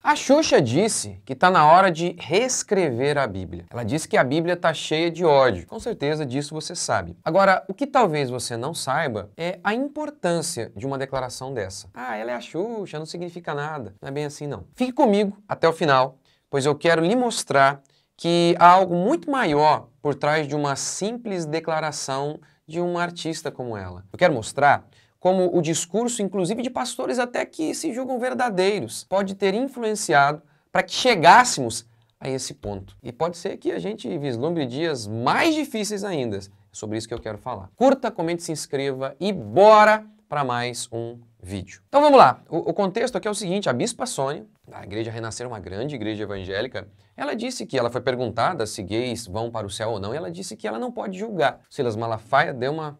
A Xuxa disse que está na hora de reescrever a Bíblia. Ela disse que a Bíblia está cheia de ódio. Com certeza disso você sabe. Agora, o que talvez você não saiba é a importância de uma declaração dessa. Ah, ela é a Xuxa, não significa nada. Não é bem assim, não. Fique comigo até o final, pois eu quero lhe mostrar que há algo muito maior por trás de uma simples declaração de uma artista como ela. Eu quero mostrar como o discurso, inclusive de pastores até que se julgam verdadeiros, pode ter influenciado para que chegássemos a esse ponto. E pode ser que a gente vislumbre dias mais difíceis ainda. É sobre isso que eu quero falar. Curta, comente, se inscreva e bora para mais um vídeo. Então vamos lá. O contexto aqui é o seguinte: a Bispa Sônia, da Igreja Renascer, uma grande igreja evangélica, ela disse que ela foi perguntada se gays vão para o céu ou não, e ela disse que ela não pode julgar. Silas Malafaia deu uma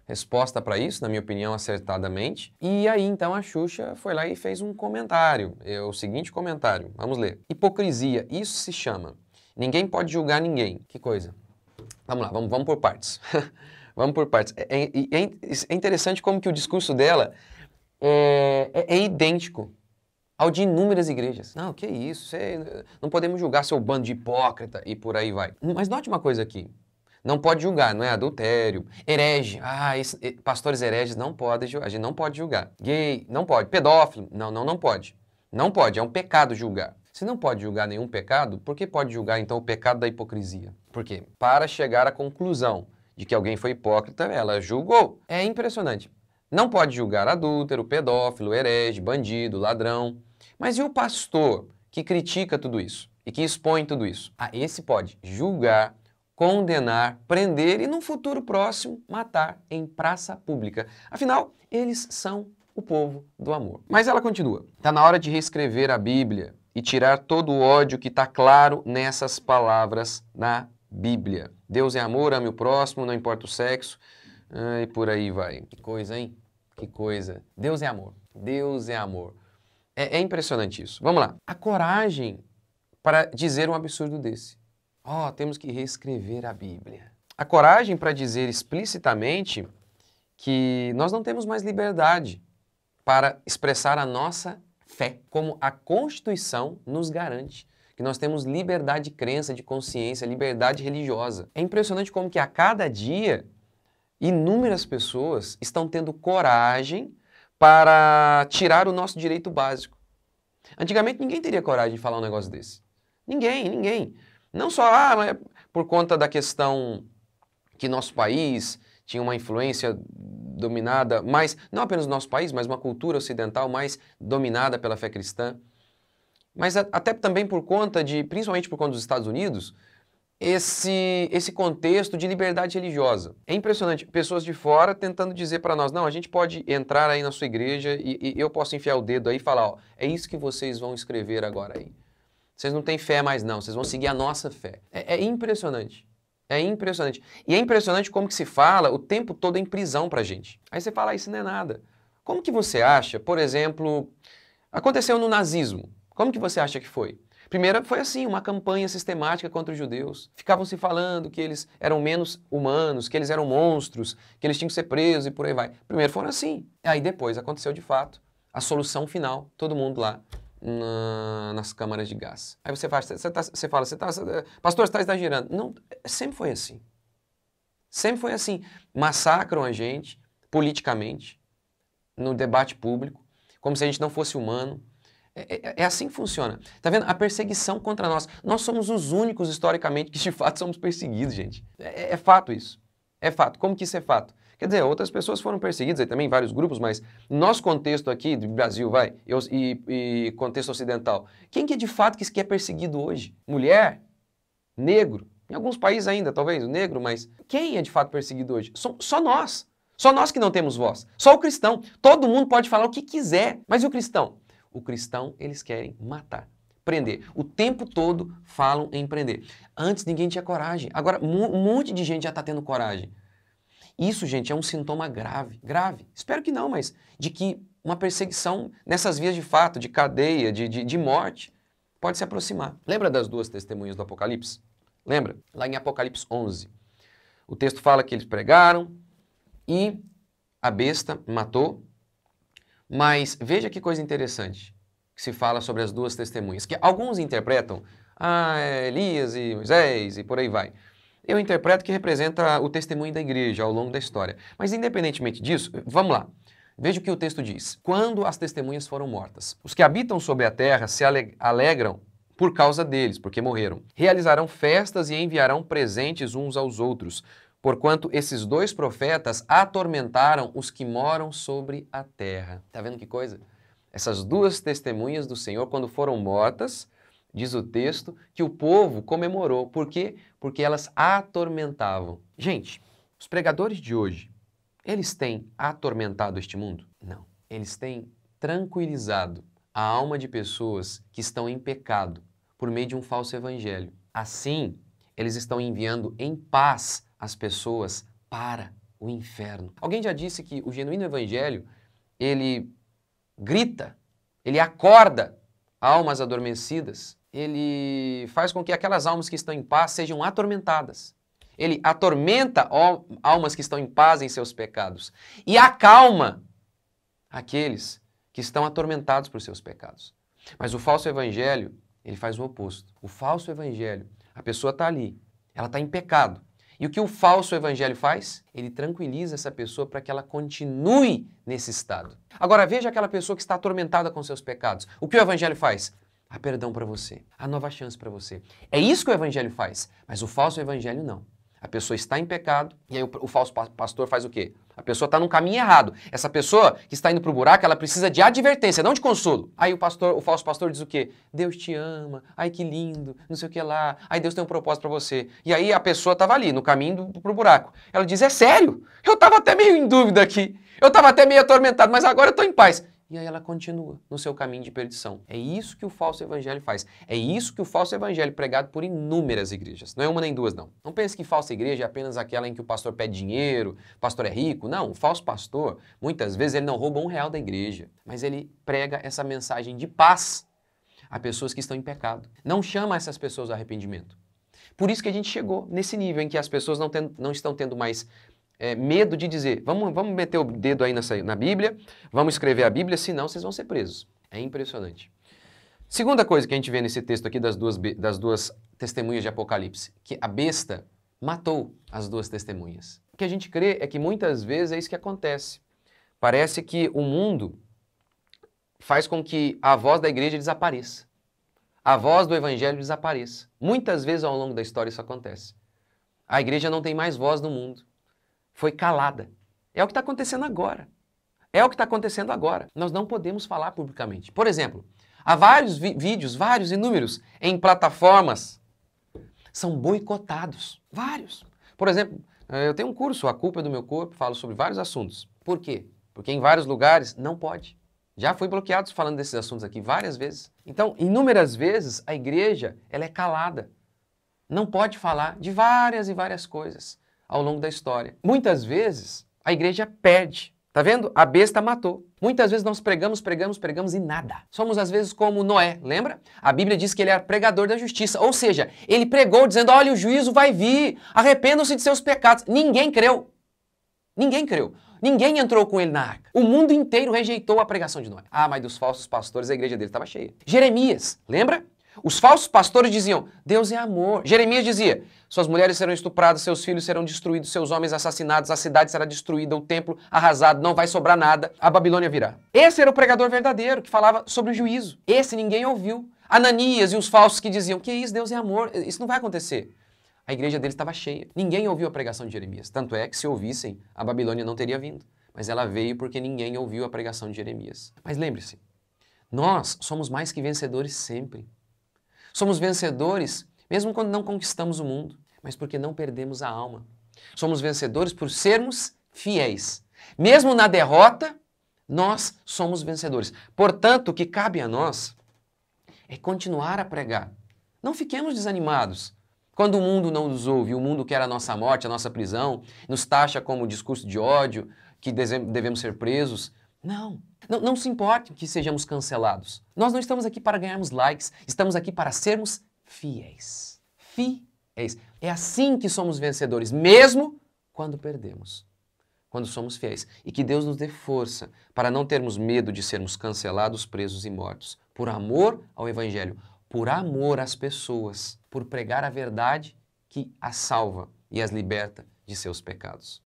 resposta para isso, na minha opinião, acertadamente. E aí, então, a Xuxa foi lá e fez um comentário. É o seguinte comentário, vamos ler. Hipocrisia, isso se chama. Ninguém pode julgar ninguém. Que coisa. Vamos lá, vamos por partes. Vamos por partes. É interessante como que o discurso dela é idêntico ao de inúmeras igrejas. Não, que isso, não podemos julgar seu bando de hipócrita e por aí vai. Mas note uma coisa aqui. Não pode julgar, não é adultério, herege, pastores hereges não podem julgar, a gente não pode julgar. Gay, não pode. Pedófilo, não pode. Não pode, é um pecado julgar. Se não pode julgar nenhum pecado, por que pode julgar então o pecado da hipocrisia? Por quê? Para chegar à conclusão de que alguém foi hipócrita, ela julgou. É impressionante. Não pode julgar adúltero, pedófilo, herege, bandido, ladrão. Mas e o pastor que critica tudo isso e que expõe tudo isso? Esse pode julgar, condenar, prender e, num futuro próximo, matar em praça pública. Afinal, eles são o povo do amor. Mas ela continua. Está na hora de reescrever a Bíblia e tirar todo o ódio que está claro nessas palavras na Bíblia. Deus é amor, ame o próximo, não importa o sexo, e por aí vai. Que coisa, hein? Que coisa. Deus é amor. Deus é amor. É impressionante isso. Vamos lá. A coragem para dizer um absurdo desse. Temos que reescrever a Bíblia. A coragem para dizer explicitamente que nós não temos mais liberdade para expressar a nossa fé, como a Constituição nos garante, que nós temos liberdade de crença, de consciência, liberdade religiosa. É impressionante como que a cada dia inúmeras pessoas estão tendo coragem para tirar o nosso direito básico. Antigamente ninguém teria coragem de falar um negócio desse. Ninguém. Não só por conta da questão que nosso país tinha uma influência dominada, não apenas o nosso país, mas uma cultura ocidental mais dominada pela fé cristã, mas até também principalmente por conta dos Estados Unidos, esse contexto de liberdade religiosa. É impressionante, pessoas de fora tentando dizer para nós, não, a gente pode entrar aí na sua igreja e eu posso enfiar o dedo aí e falar, é isso que vocês vão escrever agora aí. Vocês não têm fé mais não, vocês vão seguir a nossa fé. É impressionante. É impressionante. E é impressionante como que se fala o tempo todo em prisão pra gente. Aí você fala, isso não é nada. Como que você acha, por exemplo, aconteceu no nazismo. Como que você acha que foi? Primeiro foi assim, uma campanha sistemática contra os judeus. Ficavam se falando que eles eram menos humanos, que eles eram monstros, que eles tinham que ser presos e por aí vai. Primeiro foram assim. Aí depois aconteceu de fato a solução final, todo mundo lá nas câmaras de gás. Aí você fala, pastor, você está exagerando. Não, sempre foi assim. Sempre foi assim. Massacram a gente politicamente, no debate público, como se a gente não fosse humano. É assim que funciona. Tá vendo? A perseguição contra nós. Nós somos os únicos, historicamente, que de fato somos perseguidos, gente. É fato isso. É fato. Como que isso é fato? Quer dizer, outras pessoas foram perseguidas, aí também vários grupos, mas nosso contexto aqui, do Brasil, e contexto ocidental, quem que de fato que é perseguido hoje? Mulher? Negro? Em alguns países ainda, talvez, o negro, mas quem é de fato perseguido hoje? Só nós. Só nós que não temos voz. Só o cristão. Todo mundo pode falar o que quiser, mas e o cristão? O cristão, eles querem matar, prender. O tempo todo falam em prender. Antes ninguém tinha coragem. Agora um monte de gente já está tendo coragem. Isso, gente, é um sintoma grave. Espero que não, mas de que uma perseguição nessas vias de fato, de cadeia, de morte, pode se aproximar. Lembra das duas testemunhas do Apocalipse? Lembra? Lá em Apocalipse 11. O texto fala que eles pregaram e a besta matou. Mas veja que coisa interessante. que se fala sobre as duas testemunhas, que alguns interpretam, Elias e Moisés e por aí vai. Eu interpreto que representa o testemunho da igreja ao longo da história. Mas independentemente disso, vamos lá. Veja o que o texto diz. Quando as testemunhas foram mortas, os que habitam sobre a terra se alegram por causa deles, porque morreram. Realizarão festas e enviarão presentes uns aos outros, porquanto esses dois profetas atormentaram os que moram sobre a terra. Tá vendo que coisa? Essas duas testemunhas do Senhor, quando foram mortas, diz o texto, que o povo comemorou. Por quê? Porque elas atormentavam. Gente, os pregadores de hoje, eles têm atormentado este mundo? Não. Eles têm tranquilizado a alma de pessoas que estão em pecado por meio de um falso evangelho. Assim, eles estão enviando em paz as pessoas para o inferno. Alguém já disse que o genuíno evangelho, ele grita, ele acorda almas adormecidas, ele faz com que aquelas almas que estão em paz sejam atormentadas. Ele atormenta almas que estão em paz em seus pecados e acalma aqueles que estão atormentados por seus pecados. Mas o falso evangelho, ele faz o oposto. O falso evangelho, a pessoa está ali, ela está em pecado. E o que o falso evangelho faz? Ele tranquiliza essa pessoa para que ela continue nesse estado. Agora veja aquela pessoa que está atormentada com seus pecados. O que o evangelho faz? Há perdão para você, há nova chance para você. É isso que o evangelho faz, mas o falso evangelho não. A pessoa está em pecado e aí o falso pastor faz o quê? A pessoa está no caminho errado. Essa pessoa que está indo para o buraco, ela precisa de advertência, não de consolo. Aí o falso pastor diz o quê? Deus te ama, ai que lindo, não sei o que lá, ai Deus tem um propósito para você. E aí a pessoa estava ali, no caminho para o buraco. Ela diz, é sério? Eu estava até meio em dúvida aqui, eu estava até meio atormentado, mas agora eu estou em paz. E aí ela continua no seu caminho de perdição. É isso que o falso evangelho faz. É isso que o falso evangelho pregado por inúmeras igrejas. Não é uma nem duas, não. Não pense que falsa igreja é apenas aquela em que o pastor pede dinheiro, o pastor é rico. Não, o falso pastor, muitas vezes, ele não rouba R$1 da igreja. Mas ele prega essa mensagem de paz a pessoas que estão em pecado. Não chama essas pessoas ao arrependimento. Por isso que a gente chegou nesse nível em que as pessoas não estão tendo mais medo de dizer, vamos meter o dedo aí na Bíblia, vamos escrever a Bíblia, senão vocês vão ser presos. É impressionante. Segunda coisa que a gente vê nesse texto aqui das duas testemunhas de Apocalipse, que a besta matou as duas testemunhas. O que a gente crê é que muitas vezes é isso que acontece. Parece que o mundo faz com que a voz da igreja desapareça. A voz do evangelho desapareça. Muitas vezes ao longo da história isso acontece. A igreja não tem mais voz no mundo. Foi calada. É o que está acontecendo agora. É o que está acontecendo agora. Nós não podemos falar publicamente. Por exemplo, há vários vídeos, vários inúmeros, em plataformas, são boicotados. Vários. Por exemplo, eu tenho um curso, A Culpa é do Meu Corpo, falo sobre vários assuntos. Por quê? Porque em vários lugares não pode. Já fui bloqueado falando desses assuntos aqui várias vezes. Então, inúmeras vezes, a igreja ela é calada. Não pode falar de várias e várias coisas ao longo da história. Muitas vezes, a igreja perde. Tá vendo? A besta matou. Muitas vezes nós pregamos e nada. Somos às vezes como Noé, lembra? A Bíblia diz que ele era pregador da justiça. Ou seja, ele pregou dizendo, olha, o juízo vai vir, arrependam-se de seus pecados. Ninguém creu. Ninguém creu. Ninguém entrou com ele na arca. O mundo inteiro rejeitou a pregação de Noé. Ah, mas dos falsos pastores a igreja dele estava cheia. Jeremias, lembra? Os falsos pastores diziam, Deus é amor. Jeremias dizia, suas mulheres serão estupradas, seus filhos serão destruídos, seus homens assassinados, a cidade será destruída, o templo arrasado, não vai sobrar nada, a Babilônia virá. Esse era o pregador verdadeiro que falava sobre o juízo. Esse ninguém ouviu. Ananias e os falsos que diziam, que isso, Deus é amor, isso não vai acontecer. A igreja deles estava cheia. Ninguém ouviu a pregação de Jeremias. Tanto é que se ouvissem, a Babilônia não teria vindo. Mas ela veio porque ninguém ouviu a pregação de Jeremias. Mas lembre-se, nós somos mais que vencedores sempre. Somos vencedores mesmo quando não conquistamos o mundo, mas porque não perdemos a alma. Somos vencedores por sermos fiéis. Mesmo na derrota, nós somos vencedores. Portanto, o que cabe a nós é continuar a pregar. Não fiquemos desanimados. Quando o mundo não nos ouve, o mundo quer a nossa morte, a nossa prisão, nos taxa como discurso de ódio, que devemos ser presos. Não se importe que sejamos cancelados. Nós não estamos aqui para ganharmos likes, estamos aqui para sermos fiéis. Fiéis. É assim que somos vencedores, mesmo quando perdemos. quando somos fiéis. E que Deus nos dê força para não termos medo de sermos cancelados, presos e mortos. Por amor ao Evangelho, por amor às pessoas, por pregar a verdade que as salva e as liberta de seus pecados.